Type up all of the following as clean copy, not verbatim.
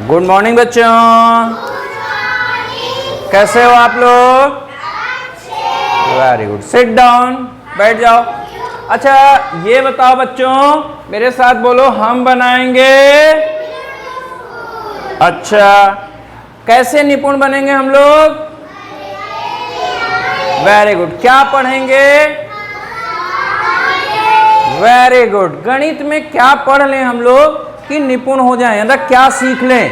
Good morning बच्चों। कैसे हो आप लोग? Very good. सिट डाउन, बैठ जाओ। अच्छा ये बताओ बच्चों, मेरे साथ बोलो, हम बनाएंगे। अच्छा कैसे निपुण बनेंगे हम लोग? Very good. क्या पढ़ेंगे? Very good. गणित में क्या पढ़ लें हम लोग कि निपुण हो जाएं? अंदर क्या सीख लें?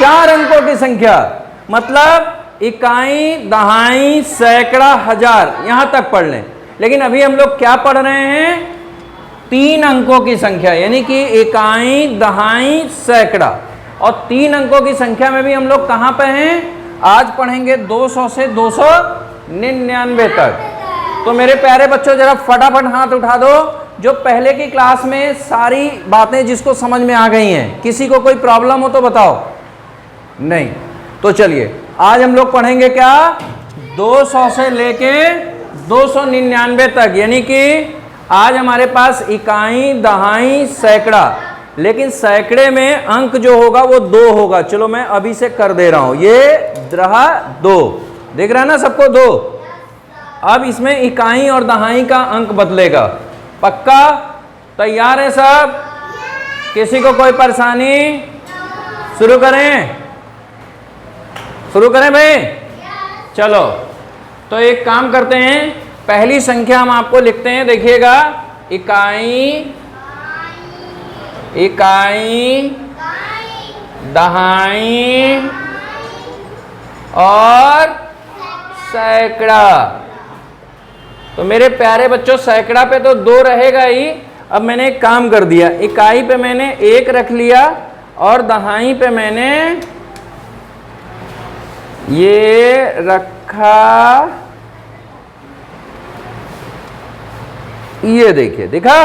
4 अंकों की संख्या, मतलब इकाई, दहाई, सैकड़ा, हजार, यहां तक पढ़ लें। लेकिन अभी हम लोग क्या पढ़ रहे हैं? 3 अंकों की संख्या, यानी कि इकाई, दहाई, सैकड़ा। और 3 अंकों की संख्या में भी हम लोग कहां पे हैं? आज पढ़ेंगे 200 से 299 तक। तो मेरे प्यारे बच्चों जरा फटाफट हाथ उठा दो जो पहले की क्लास में सारी बातें जिसको समझ में आ गई हैं। किसी को कोई प्रॉब्लम हो तो बताओ। नहीं तो चलिए आज हम लोग पढ़ेंगे क्या? 200 से लेके 299 तक, यानी कि आज हमारे पास इकाई, दहाई, सैकड़ा। लेकिन सैकड़े में अंक जो होगा वो 2 होगा। चलो मैं अभी से कर दे रहा हूं। ये रहा 2, दिख रहा है ना सबको? 2। अब इसमें इकाई और दहाई का अंक बदलेगा। पक्का? तैयार है सब? किसी को कोई परेशानी? शुरू करें? शुरू करें भाई? चलो तो एक काम करते हैं, पहली संख्या हम आपको लिखते हैं, देखिएगा। इकाई, इकाई, दहाई और सैकड़ा। तो मेरे प्यारे बच्चों सैकड़ा पे तो 2 रहेगा ही। अब मैंने एक काम कर दिया, इकाई पे मैंने 1 रख लिया और दहाई पे मैंने ये रखा। ये देखिए, दिखा?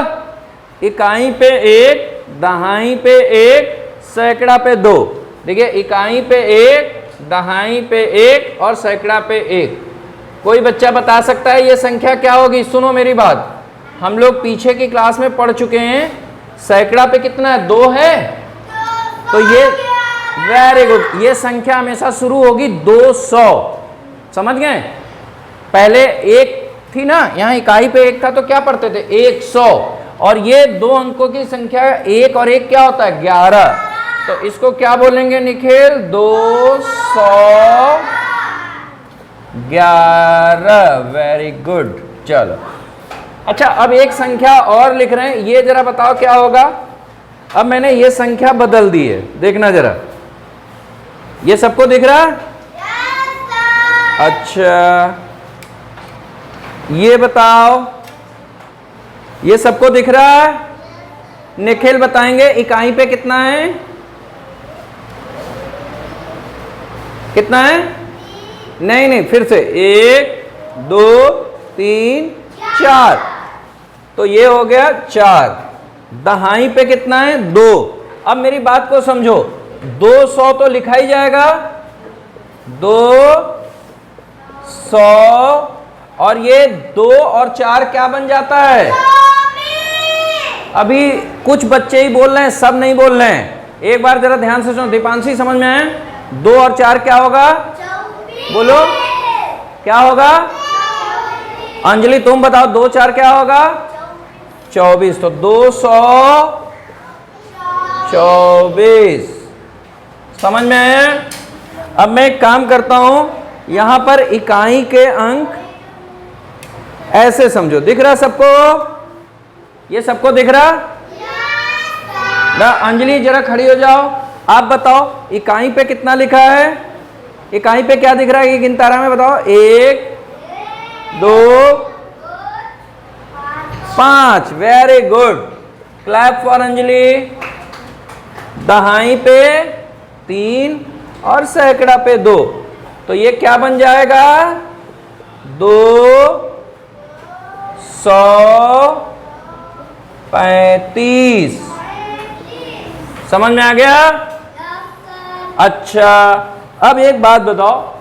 इकाई पे 1, दहाई पे 1, सैकड़ा पे 2। देखिए इकाई पे 1, दहाई पे 1 और सैकड़ा पे 1। कोई बच्चा बता सकता है ये संख्या क्या होगी? सुनो मेरी बात, हम लोग पीछे की क्लास में पढ़ चुके हैं। सैकड़ा पे कितना है? 2 है। तो ये वेरी गुड, ये संख्या हमेशा शुरू होगी 200। समझ गए? पहले 1 थी ना, यहां इकाई पे 1 था तो क्या पढ़ते थे? 100। और ये 2 अंकों की संख्या, 1 और 1 क्या होता है? 11। तो इसको क्या बोलेंगे निखिल? 211। Very good. चलो अच्छा अब एक संख्या और लिख रहे हैं, ये जरा बताओ क्या होगा? अब मैंने ये संख्या बदल दी है, देखना जरा। ये सबको दिख रहा? अच्छा ये बताओ, ये सबको दिख रहा है? निखिल बताएंगे इकाई पे कितना है? कितना है? नहीं नहीं, फिर से 1 2 3 4। तो ये हो गया 4। दहाई पे कितना है? 2। अब मेरी बात को समझो, 200 तो लिखा ही जाएगा, 200। और ये 2 और 4 क्या बन जाता है? अभी कुछ बच्चे ही बोल रहे हैं, सब नहीं बोल रहे हैं। एक बार जरा ध्यान से सुनो। दीपांशी समझ में आए? 2 और 4 क्या होगा? बोलो क्या होगा? अंजलि तुम बताओ, 2 4 क्या होगा? 24। तो 224। समझ में आया? अब मैं एक काम करता हूं, यहां पर इकाई के अंक ऐसे समझो। दिख रहा सबको? ये सबको दिख रहा ना? अंजलि जरा खड़ी हो जाओ, आप बताओ इकाई पे कितना लिखा है? इकाई पे क्या दिख रहा है? ये गिन तारा में बताओ। 1 2 5। Very good, clap for Anjali. दहाई पे 3 और सैकड़ा पे 2। तो ये क्या बन जाएगा? 235। समझ में आ गया? अच्छा अब एक बात बताओ,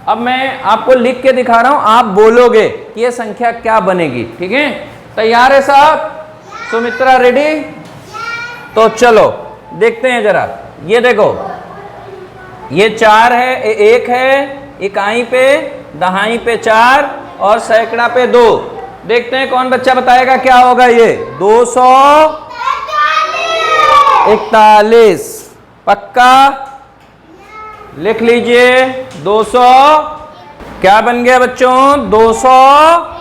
अब मैं आपको लिख के दिखा रहा हूं, आप बोलोगे कि ये संख्या क्या बनेगी। ठीक है? तैयार है साहब? सुमित्रा रेडी? तो चलो देखते हैं जरा। ये देखो, ये 4 है, एक है, इकाई पे, दहाई पे 4 और सैकड़ा पे 2। देखते हैं कौन बच्चा बताएगा क्या होगा ये। 241। पक्का लिख लीजिए। 200 क्या बन गया बच्चों? 200।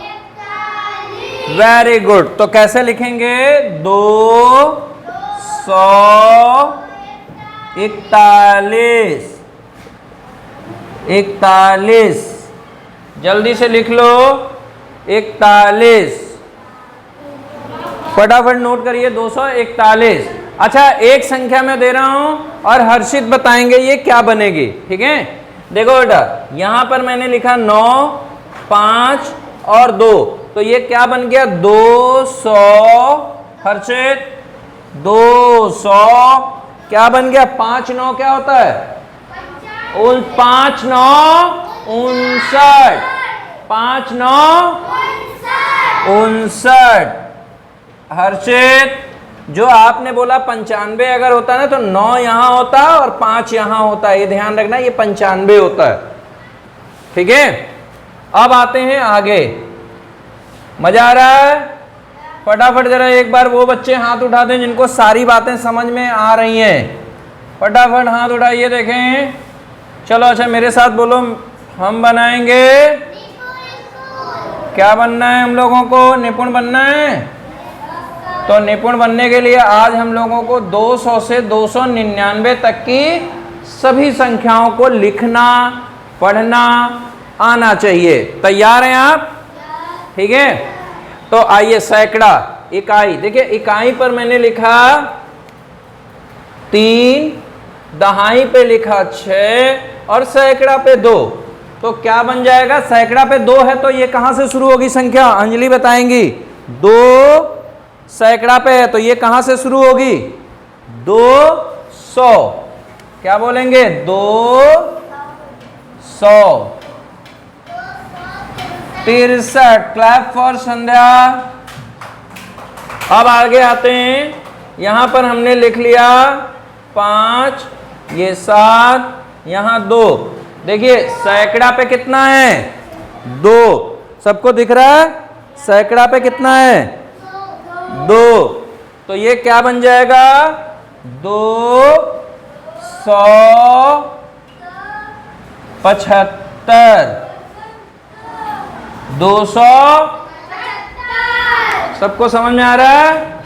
Very good. तो कैसे लिखेंगे? 241। 41 जल्दी से लिख लो। 41 फटाफट नोट करिए। 241। अच्छा, एक संख्या मैं दे रहा हूं और हर्षित बताएंगे ये क्या बनेगी। ठीक है, देखो बेटा, यहां पर मैंने लिखा 9, 5 और 2, तो ये क्या बन गया? 200। हर्षित 200 क्या बन गया? 5 9 क्या होता है? 5 9 59। 5 9 59। हर्षित, जो आपने बोला 95 अगर होता है ना तो 9 यहां होता है और 5 यहां होता है, ये ध्यान रखना, ये 95 होता है। ठीक है, अब आते हैं आगे। मजा आ रहा है? फटाफट जरा एक बार वो बच्चे हाथ उठा दें जिनको सारी बातें समझ में आ रही हैं। फटाफट हाथ उठाइए, देखें। चलो, अच्छा मेरे साथ बोलो। हम बनाएंगे, क्या बनना है हम लोगों को? निपुण बनना है। तो निपुण बनने के लिए आज हम लोगों को 200 से 299 तक की सभी संख्याओं को लिखना, पढ़ना आना चाहिए। तैयार हैं आप? ठीक है, तो आइए। सैकड़ा, इकाई, देखिए इकाई पर मैंने लिखा 3, दहाई पे लिखा 6 और सैकड़ा पे 2, तो क्या बन जाएगा? सैकड़ा पे 2 है तो ये कहां से शुरू होगी संख्या? अंजलि बताएंगी। 2 सैकड़ा पे है तो ये कहां से शुरू होगी? 200। क्या बोलेंगे? 200। 63। क्लैप फॉर संध्या। अब आगे आते हैं। यहां पर हमने लिख लिया 5, ये 7, यहां 2। देखिए सैकड़ा पे कितना है? 2। सबको दिख रहा है? सैकड़ा पे कितना है? 2। तो ये क्या बन जाएगा? 275। 200। सबको समझ में आ रहा है?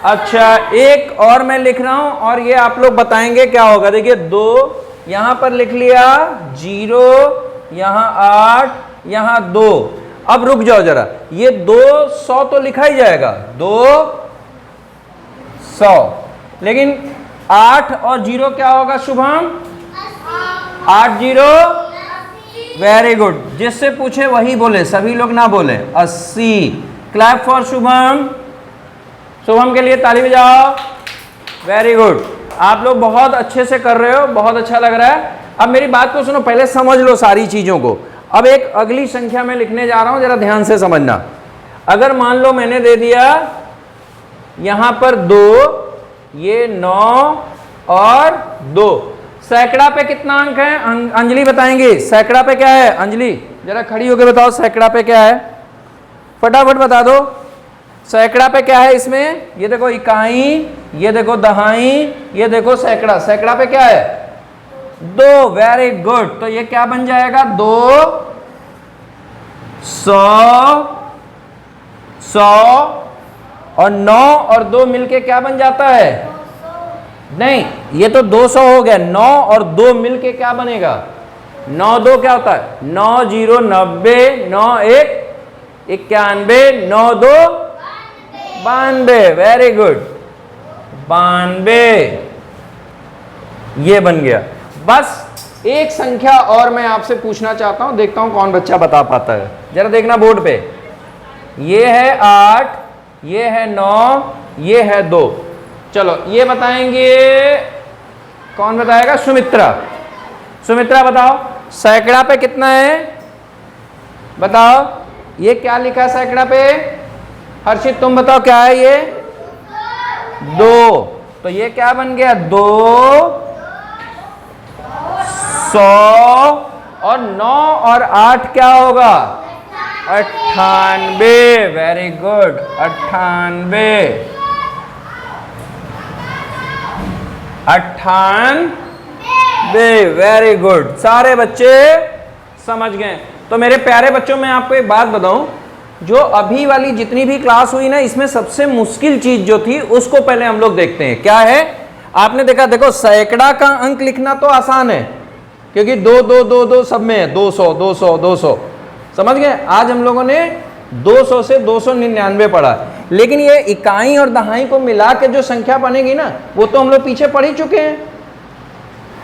अच्छा, एक और मैं लिख रहा हूं और ये आप लोग बताएंगे क्या होगा। देखिए 2 यहां पर लिख लिया, 0 यहां 8, यहां 2। अब रुक जाओ जरा, ये 200 तो लिखा ही जाएगा, 200, लेकिन 8 और 0 क्या होगा शुभम? 8 0। Very good. जिससे पूछे वही बोले, सभी लोग ना बोले। 80। Clap for Shubham. शुभम के लिए ताली बजाओ। Very good. आप लोग बहुत अच्छे से कर रहे हो, बहुत अच्छा लग रहा है। अब मेरी बात को सुनो, पहले समझ लो सारी चीजों को। अब एक अगली संख्या में लिखने जा रहा हूं, जरा ध्यान से समझना। अगर मान लो मैंने दे दिया यहां पर 2, ये 9 और 2, सैकड़ा पे कितना अंक है? अंजलि बताएंगे सैकड़ा पे क्या है। अंजलि जरा खड़ी होकर बताओ सैकड़ा पे क्या है, फटाफट बता दो। सैकड़ा पे क्या है इसमें? ये देखो इकाई, ये देखो दहाई, ये देखो सैकड़ा। सैकड़ा पे क्या है? 2। Very good. तो ये क्या बन जाएगा? 200, 100 और 9 और 2 मिलके क्या बन जाता है? नहीं, ये तो 200 हो गया। 9 और 2 मिलके क्या बनेगा? 9 2 क्या होता है? 9 0 90, 9 1 91, 9 2 92। Very good, 92। ये बन गया। बस एक संख्या और मैं आपसे पूछना चाहता हूं, देखता हूं कौन बच्चा बता पाता है। जरा देखना बोर्ड पे। ये है 8, ये है 9, ये है 2। चलो ये बताएंगे, कौन बताएगा? सुमित्रा। सुमित्रा बताओ सैकड़ा पे कितना है? बताओ ये क्या लिखा है सैकड़ा पे? हर्षित तुम बताओ क्या है ये? 2। तो ये क्या बन गया 2 100 और 9 और 8 क्या होगा 98। Very good 98 very good. सारे बच्चे समझ गए। तो मेरे प्यारे बच्चों मैं आपको एक बात बताऊं, जो अभी वाली जितनी भी क्लास हुई ना, इसमें सबसे मुश्किल चीज जो थी उसको पहले हम लोग देखते हैं। क्या है? आपने देखा, देखो सैकड़ा का अंक लिखना तो आसान है क्योंकि 2 2 2 2 सब में है, 200 200 200, समझ गए। आज हम लोगों ने 200 से 299 पढ़ा, लेकिन ये इकाई और दहाई को मिला के जो संख्या बनेगी ना, वो तो हम लोग पीछे पढ़ ही चुके हैं।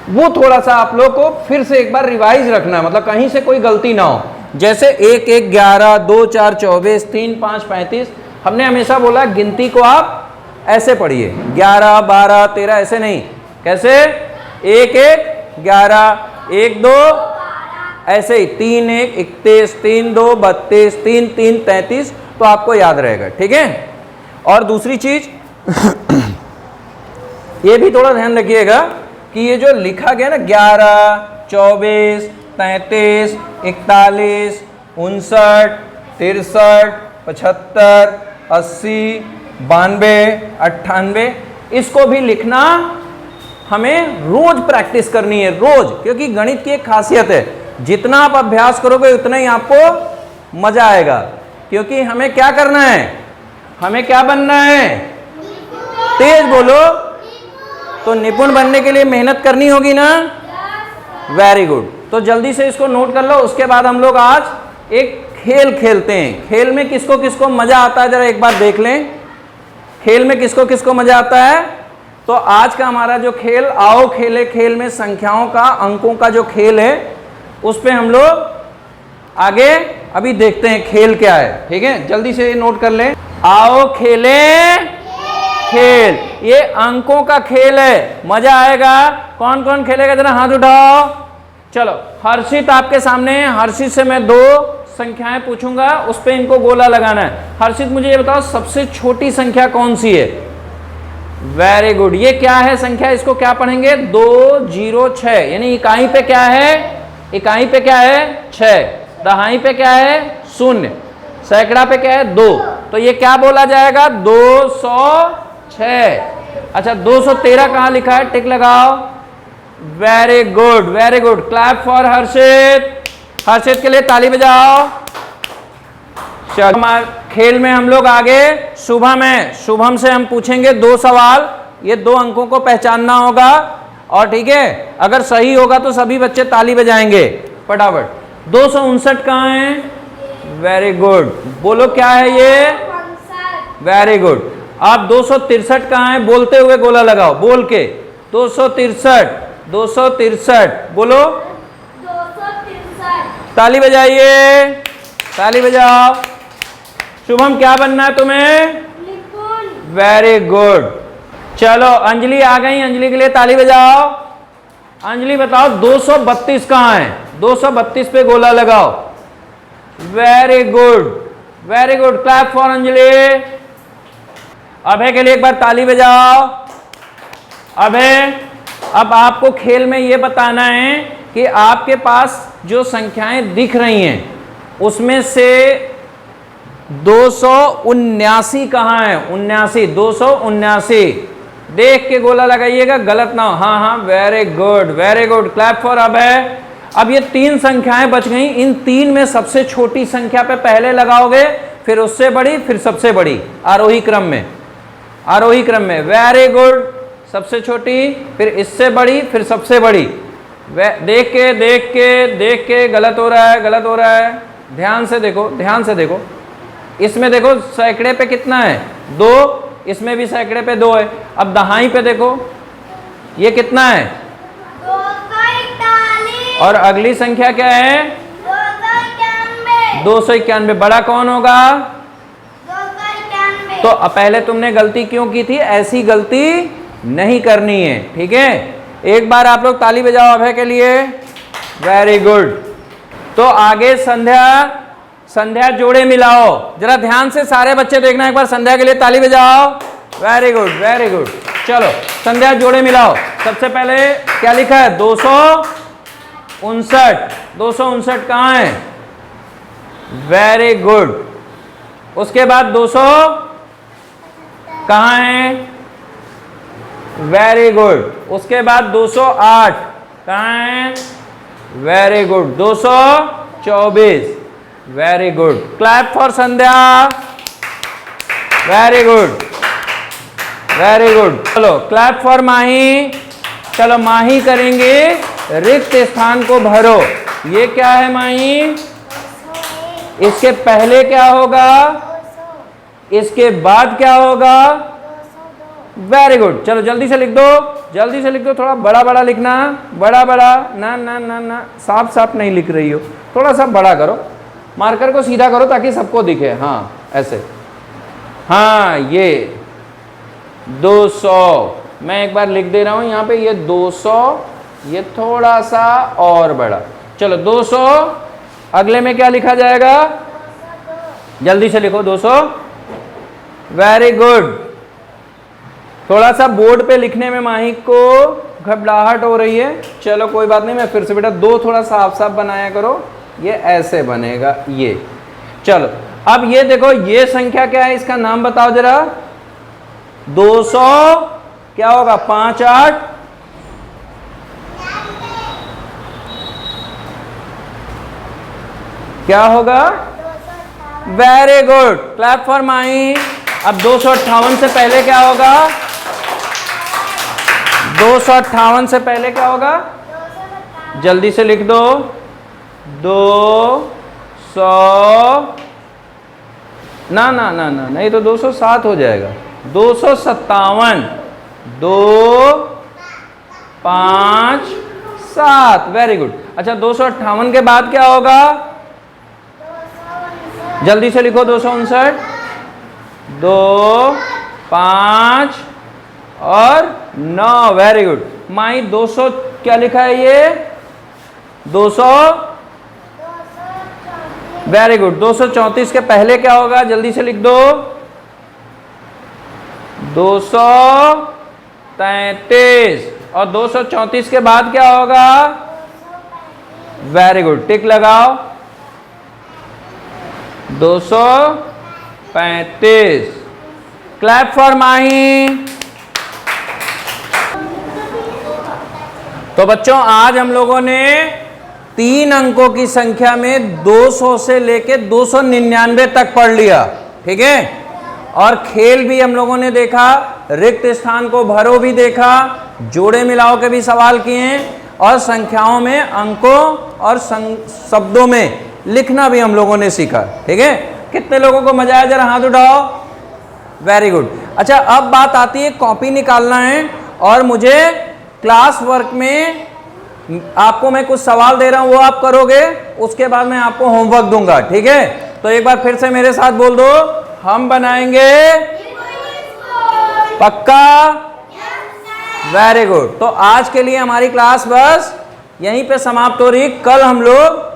वो थोड़ा सा आप लोग को फिर से एक बार रिवाइज रखना है, मतलब कहीं से कोई गलती ना हो। जैसे 1 1 11, 2 4 24, 3 5 35। हमने हमेशा बोला गिनती को आप ऐसे पढ़िए, 11 12 13, ऐसे नहीं। कैसे? 1 1 11, 1 2, ऐसे ही 3 1 31, 3 2 32, 3 3 33, तो आपको याद रहेगा। ठीक है। और दूसरी चीज ये भी थोड़ा ध्यान रखिएगा कि ये जो लिखा गया ना 11 24 33 41 59 63 75 80 92 98, इसको भी लिखना हमें रोज प्रैक्टिस करनी है, रोज। क्योंकि गणित की एक खासियत है, जितना आप अभ्यास करोगे उतना ही आपको मजा आएगा। क्योंकि हमें क्या करना है, हमें क्या बनना है, तेज बोलो। तो निपुण बनने के लिए मेहनत करनी होगी ना। Very good. तो जल्दी से इसको नोट कर लो। उसके बाद हम लोग आज एक खेल खेलते हैं। खेल में किसको किसको मजा आता है जरा एक बार देख लें। खेल में किसको किसको मजा आता है? तो आज का हमारा जो खेल आओ खेले खेल में संख्याओं का, अंकों का जो खेल है, उस पे हम लोग आगे अभी देखते हैं खेल क्या है। ठीक है, जल्दी से नोट कर लें। आओ खेले खेल, ये अंकों का खेल है, मजा आएगा। कौन कौन खेलेगा जरा हाथ उठाओ। चलो, हर्षित आपके सामने है। हर्षित से मैं 2 संख्याएं पूछूंगा, उस पे इनको गोला लगाना है। हर्षित मुझे ये बताओ सबसे छोटी संख्या कौन सी है? Very good. ये क्या है संख्या? इसको क्या पढ़ेंगे? 2 0 6। यानी इकाई पे क्या है? इकाई पे क्या है? 6। दहाई पे क्या है? 0। सैकड़ा पे क्या है? 2। तो ये क्या बोला जाएगा? 206। अच्छा, 213 कहाँ लिखा है? टिक लगाओ। Very good, very good. Clap for Harshit. Harshit के लिए ताली बजाओ। चलो, खेल में हम लोग आगे शुभम से हम पूछेंगे 2 सवाल। ये 2 अंकों को पहचानना होगा। और ठीक है, अगर सही होगा तो सभी बच्चे ताली बजाएंगे फटाफट। 259 कहाँ है? Very good. बोलो क्या है ये? Very good. आप 263 कहाँ है? बोलते हुए गोला लगाओ, बोल के। 263 263 बोलो। 263। ताली बजाइए, ताली बजाओ। शुभम क्या बनना है तुम्हें? निपुण। Very good. चलो, अंजलि आ गई। अंजलि के लिए ताली बजाओ। अंजलि बताओ 232 कहाँ है? 232 पे गोला लगाओ। Very good, very good. Clap for Anjali. Abhay के लिए एक बार ताली बजाओ। अभय, अब आपको खेल में यह बताना है कि आपके पास जो संख्याएं दिख रही हैं उसमें से 279 कहाँ है? 79, 279। देख के गोला लगाइएगा, गलत ना हो। हाँ हाँ, very good, very good. Clap for Abhay. अब ये 3 संख्याएं बच गई। इन 3 में सबसे छोटी संख्या पे पहले लगाओगे, फिर उससे बड़ी, फिर सबसे बड़ी, आरोही क्रम में, आरोही क्रम में। Very good. सबसे छोटी, फिर इससे बड़ी, फिर सबसे बड़ी। देख के देख के देख के, गलत हो रहा है, गलत हो रहा है। ध्यान से देखो, ध्यान से देखो। इसमें देखो सैकड़े पे कितना है? 2। इसमें भी सैकड़े पे 2 है। अब दहाई पे देखो, ये कितना है? 241। और अगली संख्या क्या है? 291। 291। बड़ा कौन होगा? 291। तो पहले तुमने गलती क्यों की थी? ऐसी गलती नहीं करनी है। ठीक है, एक बार आप लोग ताली बजाओ अभय के लिए। Very good. तो आगे संध्या, संध्या जोड़े मिलाओ। जरा ध्यान से सारे बच्चे देखना, एक बार संध्या के लिए ताली बजाओ। Very good, very good. चलो। संध्या जोड़े मिलाओ। सबसे पहले क्या लिखा है? 259। 259 कहाँ है? Very good. उसके बाद 200 कहाँ है? Very good. उसके बाद 208 कहाँ है? Very good. 224। Very good. Clap for Sandhya. Very good, very good. चलो क्लैप फॉर माही। चलो माही करेंगे, रिक्त स्थान को भरो। ये क्या है माही? इसके पहले क्या होगा? इसके बाद क्या होगा? Very good. चलो जल्दी से लिख दो, जल्दी से लिख दो। थोड़ा बड़ा बड़ा लिखना, बड़ा बड़ा। ना ना ना ना, साफ साफ नहीं लिख रही हो, थोड़ा सा बड़ा करो, मार्कर को सीधा करो ताकि सबको दिखे। हाँ ऐसे, हाँ ये 200। मैं एक बार लिख दे रहा हूं यहां पे, ये 200, ये थोड़ा सा और बड़ा। चलो 200। अगले में क्या लिखा जाएगा? जल्दी से लिखो 200। Very good. थोड़ा सा बोर्ड पे लिखने में माही को घबराहट हो रही है। चलो कोई बात नहीं, मैं फिर से बेटा 2 थोड़ा साफ साफ बनाया करो। ये ऐसे बनेगा ये। चलो अब ये देखो, ये संख्या क्या है? इसका नाम बताओ जरा। 200 क्या होगा? 5 8 क्या होगा? Very good. क्लैप फॉर माही। अब 258 से पहले क्या होगा? 258 से पहले क्या होगा? जल्दी से लिख दो। 200 ना ना ना ना नहीं तो 207 हो जाएगा। 257। 2 5 7। Very good. अच्छा 258 के बाद क्या होगा? जल्दी से लिखो 259। 2 5 और 9। Very good. माई 200 क्या लिखा है ये? 200। Very good. 234 के पहले क्या होगा? जल्दी से लिख दो। 233। और 234 के बाद क्या होगा? वेरी गुड, टिक लगाओ। 235। क्लैप फॉर माही। तो बच्चों आज हम लोगों ने 3 अंकों की संख्या में 200 से लेके 299 तक पढ़ लिया, ठीक है। और खेल भी हम लोगों ने देखा, रिक्त स्थान को भरो भी देखा, जोड़े मिलाओ के भी सवाल किए, और संख्याओं में अंकों और शब्दों में लिखना भी हम लोगों ने सीखा, ठीक है। कितने लोगों को मजा आया? जरा हाथ उठाओ। Very good. अच्छा अब बात आती है, कॉपी निकालना है और मुझे क्लास वर्क में आपको मैं कुछ सवाल दे रहा हूं, वो आप करोगे, उसके बाद मैं आपको होमवर्क दूंगा, ठीक है। तो एक बार फिर से मेरे साथ बोल दो, हम बनाएंगे पक्का। Very good. तो आज के लिए हमारी क्लास बस यहीं पे समाप्त हो रही, कल हम लोग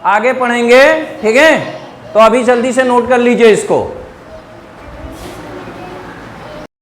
आगे पढ़ेंगे, ठीक है। तो अभी जल्दी से नोट कर लीजिए इसको।